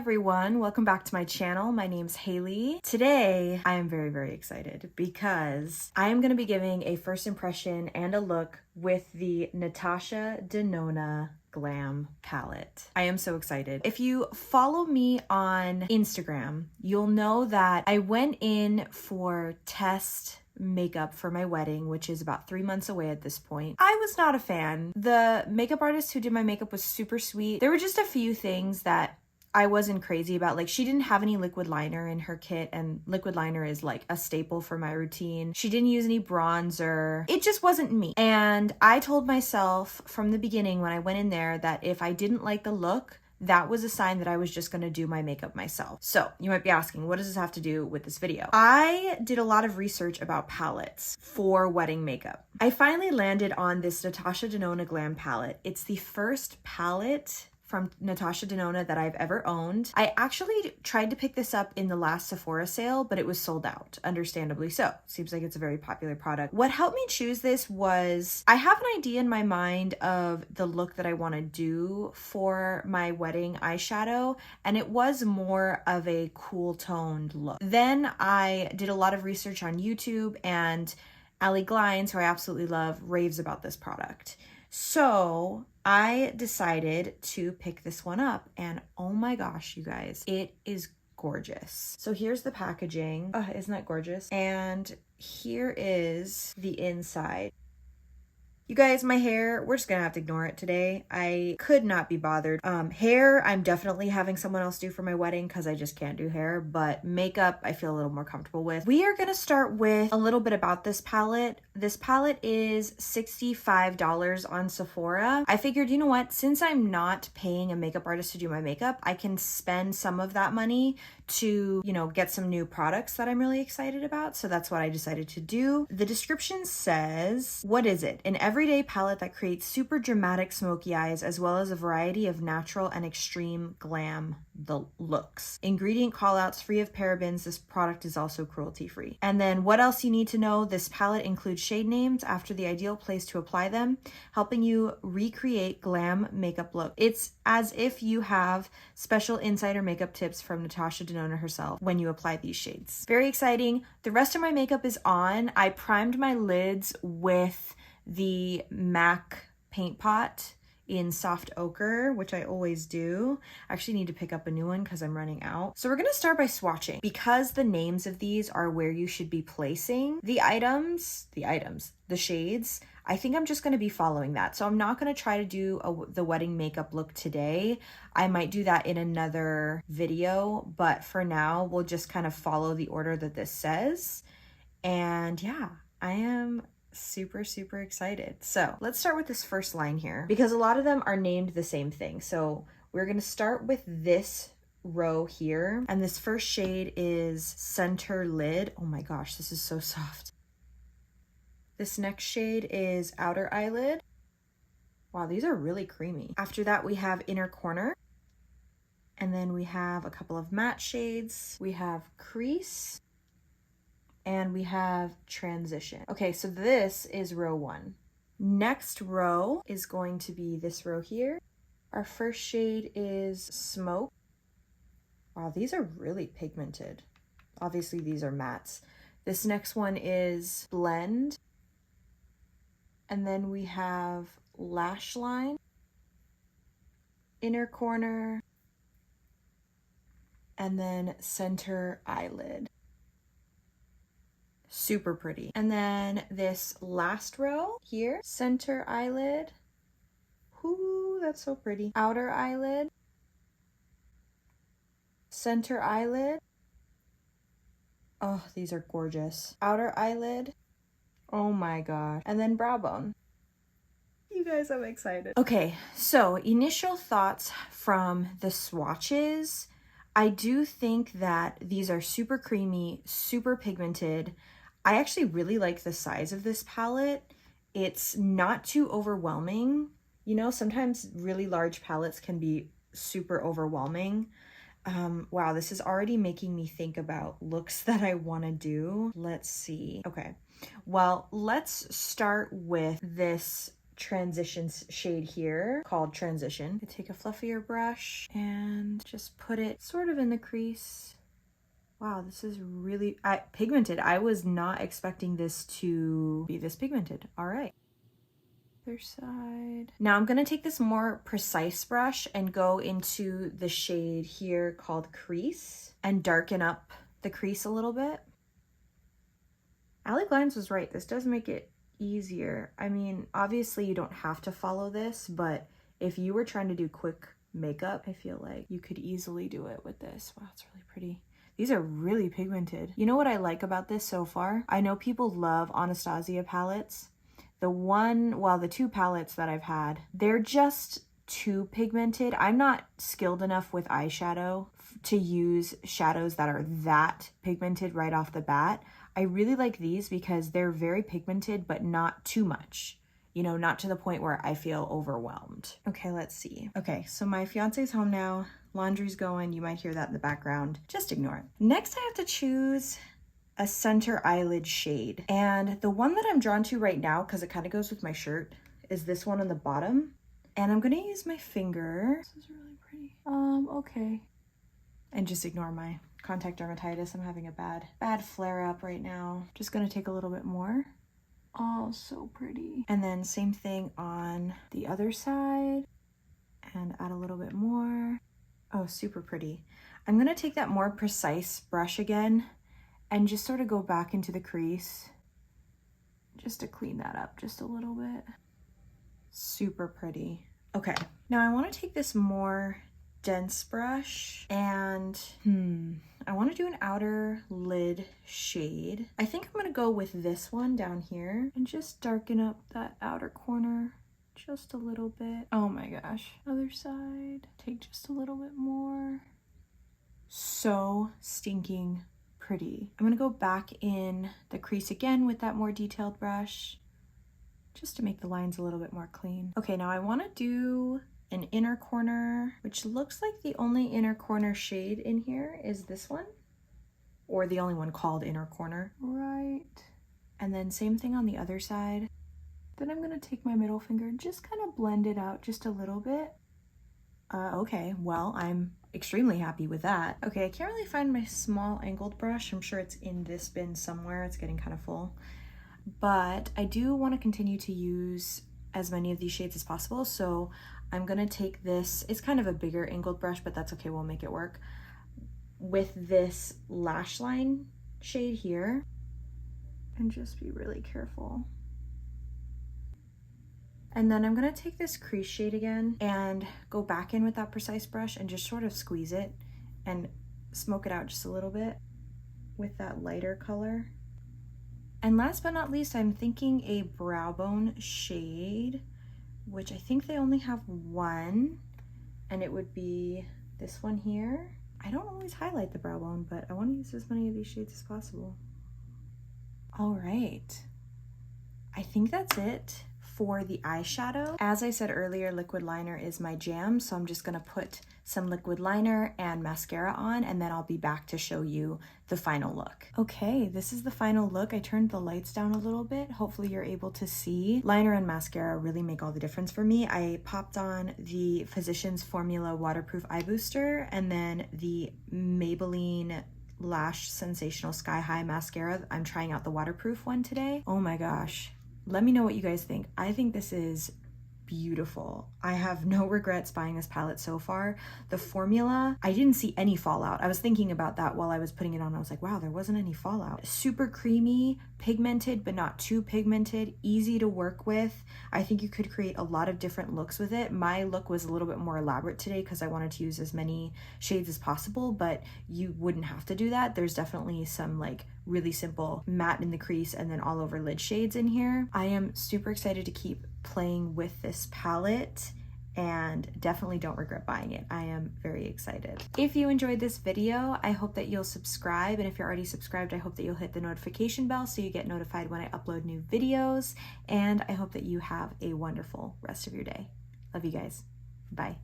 everyone, welcome back to my channel. My name's Haley. Today I am very excited because I am going to be giving a first impression and a look with the Natasha Denona Glam Palette. I am so excited. If you follow me on Instagram, you'll know that I went in for test makeup for my wedding, which is about 3 months away at this point. I was not a fan. The makeup artist who did my makeup was super sweet. There were just a few things that I wasn't crazy about. Like, she didn't have any liquid liner in her kit, and liquid liner is like a staple for my routine. She didn't use any bronzer. It just wasn't me. And I told myself from the beginning when I went in there that if I didn't like the look, that was a sign that I was just gonna do my makeup myself. So you might be asking, what does this have to do with this video? I did a lot of research about palettes for wedding makeup. I finally landed on this Natasha Denona Glam Palette. It's the first palette from Natasha Denona that I've ever owned. I actually tried to pick this up in the last Sephora sale, but it was sold out, understandably so. Seems like it's a very popular product. What helped me choose this was I have an idea in my mind of the look that I want to do for my wedding eyeshadow, and it was more of a cool toned look. Then I did a lot of research on YouTube, and Allie Glines, who I absolutely love, raves about this product. So I decided to pick this one up, and oh my gosh, you guys, it is gorgeous. So here's the packaging. Oh, isn't that gorgeous? And here is the inside. You guys, my hair, we're just gonna have to ignore it today. I could not be bothered. Hair, I'm definitely having someone else do for my wedding because I just can't do hair, but makeup, I feel a little more comfortable with. We are gonna start with a little bit about this palette. This palette is $65 on Sephora. I figured, you know what, since I'm not paying a makeup artist to do my makeup, I can spend some of that money to, you know, get some new products that I'm really excited about. So that's what I decided to do. The description says, what is it? An everyday palette that creates super dramatic smoky eyes as well as a variety of natural and extreme glam looks. Ingredient callouts free of parabens. This product is also cruelty free. And then what else you need to know? This palette includes shade names after the ideal place to apply them, helping you recreate glam makeup look. It's as if you have special insider makeup tips from Natasha Denona herself when you apply these shades. Very exciting. The rest of my makeup is on. I primed my lids with the MAC paint pot in soft ochre, which I always do. I actually need to pick up a new one because I'm running out. So we're gonna start by swatching. Because the names of these are where you should be placing the shades, I think I'm just gonna be following that. So I'm not gonna try to do the wedding makeup look today. I might do that in another video, but for now, we'll just kind of follow the order that this says. And yeah, I am super excited. So let's start with this first line here because a lot of them are named the same thing. So we're going to start with this row here, and this first shade is Center Lid. Oh my gosh, this is so soft. This next shade is Outer Eyelid. Wow, these are really creamy. After that we have Inner Corner, and then we have a couple of matte shades. We have Crease, and we have Transition. Okay, so this is row 1. Next row is going to be this row here. Our first shade is Smoke. Wow, these are really pigmented. Obviously, these are mattes. This next one is Blend. And then we have Lash Line, Inner Corner, and then Center Eyelid. Super pretty. And then this last row here, Center Eyelid. Ooh, that's so pretty. Outer Eyelid, Center Eyelid. Oh, these are gorgeous. Outer Eyelid. Oh my god. And then Brow Bone. You guys, I'm excited. Okay, so initial thoughts from the swatches. I do think that these are super creamy, super pigmented. I actually really like the size of this palette. It's not too overwhelming. You know, sometimes really large palettes can be super overwhelming. Wow, this is already making me think about looks that I want to do. Let's see. Okay, well, let's start with this transition shade here called Transition. I take a fluffier brush and just put it sort of in the crease. Wow, this is really pigmented. I was not expecting this to be this pigmented. All right. Other side. Now I'm gonna take this more precise brush and go into the shade here called Crease and darken up the crease a little bit. Allie Glines was right. This does make it easier. I mean, obviously you don't have to follow this, but if you were trying to do quick makeup, I feel like you could easily do it with this. Wow, it's really pretty. These are really pigmented. You know what I like about this so far? I know people love Anastasia palettes. The two palettes that I've had, they're just too pigmented. I'm not skilled enough with eyeshadow to use shadows that are that pigmented right off the bat. I really like these because they're very pigmented, but not too much. You know, not to the point where I feel overwhelmed. Okay, let's see. Okay, so my fiance's home now. Laundry's going. You might hear that in the background. Just ignore it. Next, I have to choose a center eyelid shade. And the one that I'm drawn to right now, because it kind of goes with my shirt, is this one on the bottom. And I'm gonna use my finger. This is really pretty. Okay. And just ignore my contact dermatitis. I'm having a bad flare up right now. Just gonna take a little bit more. Oh, so pretty. And then same thing on the other side and add a little bit more. Oh, super pretty. I'm gonna take that more precise brush again and just sort of go back into the crease just to clean that up just a little bit. Super pretty. Okay, now I want to take this more dense brush and I want to do an outer lid shade. I think I'm going to go with this one down here and just darken up that outer corner just a little bit. Oh my gosh. Other side. Take just a little bit more. So stinking pretty. I'm gonna go back in the crease again with that more detailed brush just to make the lines a little bit more clean. Okay, now I want to do an inner corner, which looks like the only inner corner shade in here is this one, or the only one called inner corner. Right. And then same thing on the other side. Then I'm gonna take my middle finger and just kind of blend it out just a little bit. Okay, well, I'm extremely happy with that. Okay, I can't really find my small angled brush. I'm sure it's in this bin somewhere. It's getting kind of full. But I do want to continue to use as many of these shades as possible. So I'm gonna take this, it's kind of a bigger angled brush, but that's okay, we'll make it work. With this lash line shade here, and just be really careful. And then I'm gonna take this crease shade again and go back in with that precise brush and just sort of squeeze it and smoke it out just a little bit with that lighter color. And last but not least, I'm thinking a brow bone shade, which I think they only have one, and it would be this one here. I don't always highlight the brow bone, but I want to use as many of these shades as possible. All right, I think that's it for the eyeshadow. As I said earlier, liquid liner is my jam, so I'm just gonna put some liquid liner and mascara on, and then I'll be back to show you the final look. Okay, this is the final look. I turned the lights down a little bit. Hopefully you're able to see. Liner and mascara really make all the difference for me. I popped on the Physicians Formula Waterproof Eye Booster and then the Maybelline Lash Sensational Sky High Mascara. I'm trying out the waterproof one today. Oh my gosh. Let me know what you guys think. I think this is beautiful. I have no regrets buying this palette so far. The formula, I didn't see any fallout. I was thinking about that while I was putting it on. I was like, wow, there wasn't any fallout. Super creamy, pigmented, but not too pigmented, easy to work with. I think you could create a lot of different looks with it. My look was a little bit more elaborate today because I wanted to use as many shades as possible, but you wouldn't have to do that. There's definitely some like really simple matte in the crease and then all over lid shades in here. I am super excited to keep playing with this palette and definitely don't regret buying it. I am very excited. If you enjoyed this video, I hope that you'll subscribe, and if you're already subscribed, I hope that you'll hit the notification bell so you get notified when I upload new videos, and I hope that you have a wonderful rest of your day. Love you guys. Bye.